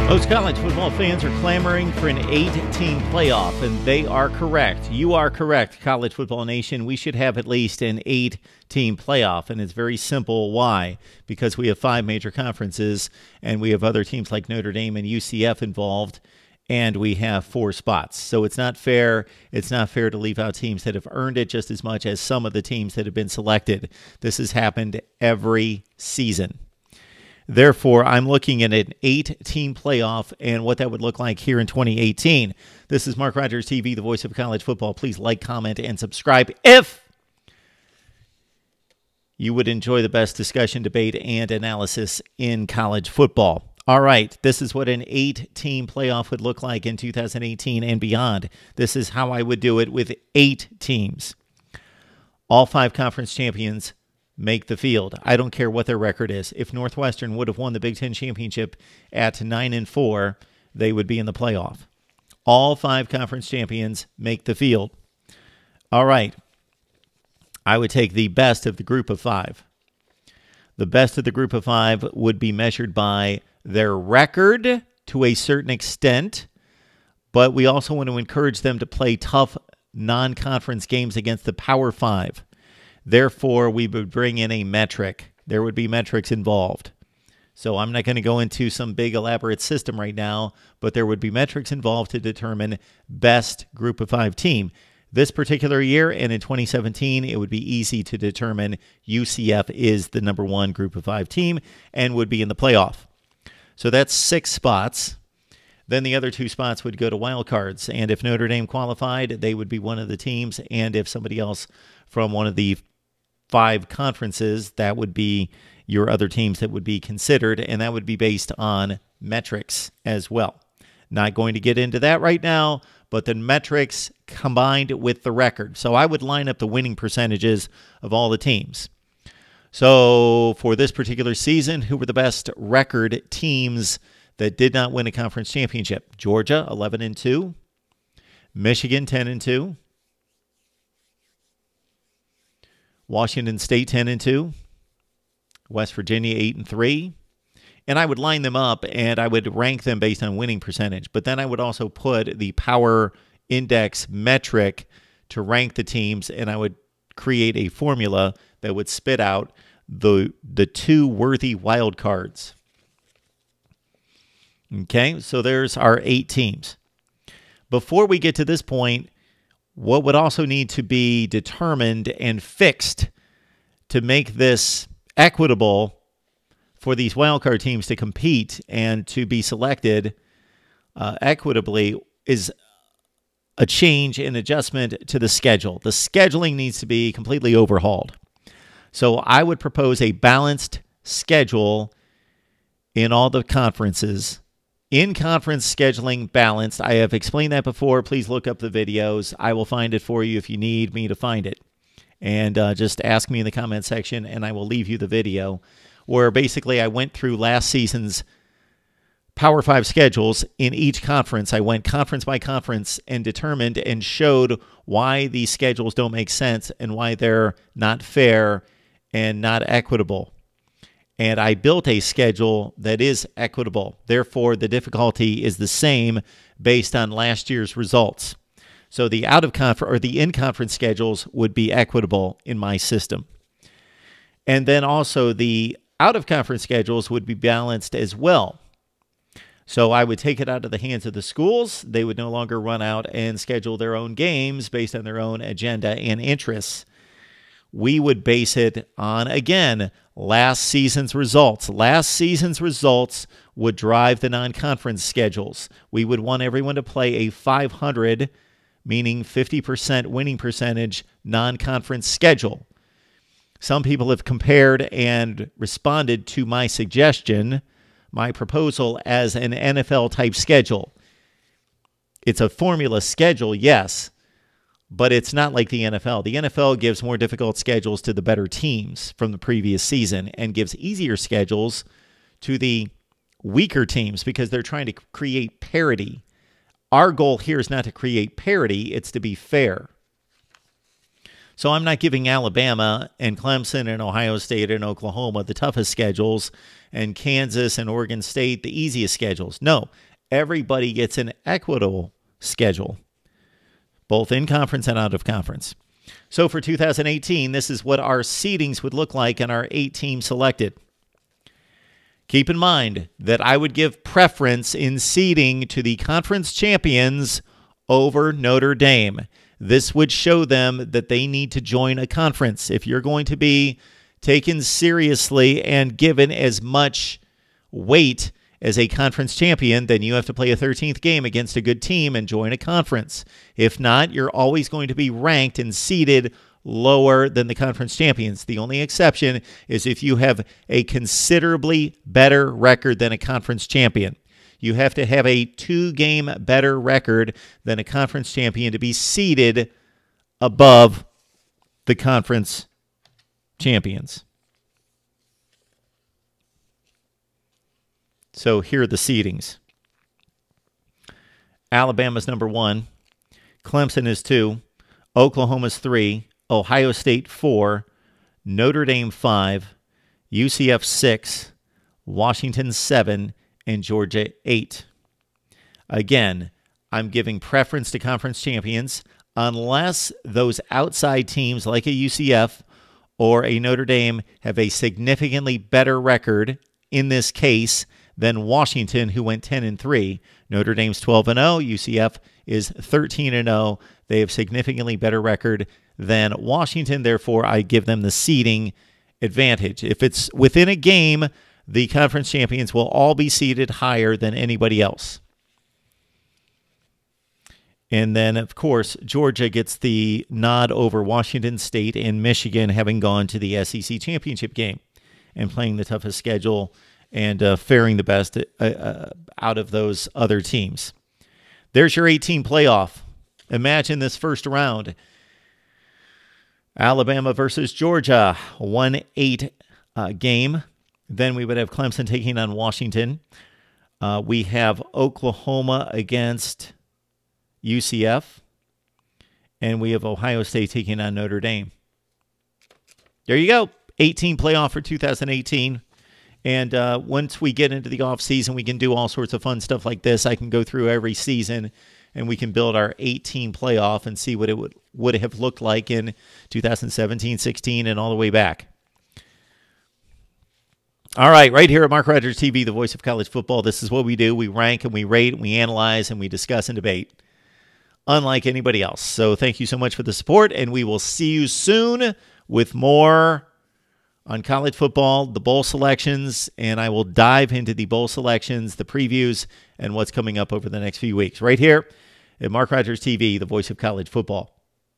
Most college football fans are clamoring for an 8-team playoff, and they are correct. You are correct, College Football Nation. We should have at least an 8-team playoff, and it's very simple. Why? Because we have 5 major conferences, and we have other teams like Notre Dame and UCF involved, and we have 4 spots. So it's not fair. It's not fair to leave out teams that have earned it just as much as some of the teams that have been selected. This has happened every season. Therefore, I'm looking at an 8-team playoff and what that would look like here in 2018. This is MarkRogersTV, the voice of college football. Please like, comment, and subscribe if you would enjoy the best discussion, debate, and analysis in college football. All right, this is what an 8-team playoff would look like in 2018 and beyond. This is how I would do it with 8 teams. All 5 conference champions make the field. I don't care what their record is. If Northwestern would have won the Big Ten championship at 9-4, they would be in the playoff. All 5 conference champions make the field. All right. I would take the best of the group of 5. The best of the group of 5 would be measured by their record to a certain extent, but we also want to encourage them to play tough non-conference games against the Power 5. Therefore, we would bring in a metric. There would be metrics involved. So I'm not going to go into some big elaborate system right now, but there would be metrics involved to determine best group of 5 team. This particular year and in 2017, it would be easy to determine UCF is the #1 group of 5 team and would be in the playoff. So that's 6 spots. Then the other 2 spots would go to wild cards. And if Notre Dame qualified, they would be one of the teams. And if somebody else from one of the 5 conferences, that would be your other teams that would be considered, and that would be based on metrics as well. Not going to get into that right now, but the metrics combined with the record. So I would line up the winning percentages of all the teams. So for this particular season, who were the best record teams that did not win a conference championship? Georgia, 11-2. Michigan, 10-2. Washington State, 10-2. West Virginia, 8-3. And I would line them up, and I would rank them based on winning percentage. But then I would also put the power index metric to rank the teams, and I would create a formula that would spit out the 2 worthy wild cards. Okay, so there's our 8 teams. Before we get to this point, what would also need to be determined and fixed to make this equitable for these wildcard teams to compete and to be selected equitably is a change and adjustment to the schedule. The scheduling needs to be completely overhauled. So I would propose a balanced schedule in all the conferences. In-conference scheduling balanced. I have explained that before. Please look up the videos. I will find it for you if you need me to find it. And just ask me in the comment section, and I will leave you the video where basically I went through last season's Power 5 schedules in each conference. I went conference by conference and determined and showed why these schedules don't make sense and why they're not fair and not equitable. And I built a schedule that is equitable. Therefore, the difficulty is the same based on last year's results. So the out-of-conference or the in-conference schedules would be equitable in my system. And then also the out-of-conference schedules would be balanced as well. So I would take it out of the hands of the schools. They would no longer run out and schedule their own games based on their own agenda and interests. We would base it on, again, last season's results. Last season's results would drive the non-conference schedules. We would want everyone to play a 500, meaning 50% winning percentage, non-conference schedule. Some people have compared and responded to my suggestion, my proposal, as an NFL-type schedule. It's a formula schedule, yes, but it's not like the NFL. The NFL gives more difficult schedules to the better teams from the previous season and gives easier schedules to the weaker teams because they're trying to create parity. Our goal here is not to create parity, it's to be fair. So I'm not giving Alabama and Clemson and Ohio State and Oklahoma the toughest schedules and Kansas and Oregon State the easiest schedules. No, everybody gets an equitable schedule, both in conference and out of conference. So for 2018, this is what our seedings would look like and our 8 teams selected. Keep in mind that I would give preference in seeding to the conference champions over Notre Dame. This would show them that they need to join a conference. If you're going to be taken seriously and given as much weight as a conference champion, then you have to play a 13th game against a good team and join a conference. If not, you're always going to be ranked and seeded lower than the conference champions. The only exception is if you have a considerably better record than a conference champion. You have to have a 2-game better record than a conference champion to be seeded above the conference champions. So here are the seedings. Alabama's number 1. Clemson is 2. Oklahoma's 3. Ohio State 4. Notre Dame 5. UCF 6. Washington 7. And Georgia 8. Again, I'm giving preference to conference champions unless those outside teams like a UCF or a Notre Dame have a significantly better record in this case than Washington, who went 10-3. Notre Dame's 12-0. UCF is 13-0. They have significantly better record than Washington. Therefore, I give them the seeding advantage. If it's within a game, the conference champions will all be seeded higher than anybody else. And then, of course, Georgia gets the nod over Washington State and Michigan, having gone to the SEC championship game and playing the toughest schedule and faring the best out of those other teams. There's your 8-team playoff. Imagine this first round. Alabama versus Georgia, 1-8 game. Then we would have Clemson taking on Washington. We have Oklahoma against UCF. And we have Ohio State taking on Notre Dame. There you go. 8-team playoff for 2018. And once we get into the offseason, we can do all sorts of fun stuff like this. I can go through every season, and we can build our 8-team playoff and see what it would have looked like in 2017, 16, and all the way back. All right, right here at Mark Rogers TV, the voice of college football, this is what we do. We rank and we rate and we analyze and we discuss and debate, unlike anybody else. So thank you so much for the support, and we will see you soon with more on college football, the bowl selections, and I will dive into the bowl selections, the previews, and what's coming up over the next few weeks. Right here at Mark Rogers TV, the voice of college football.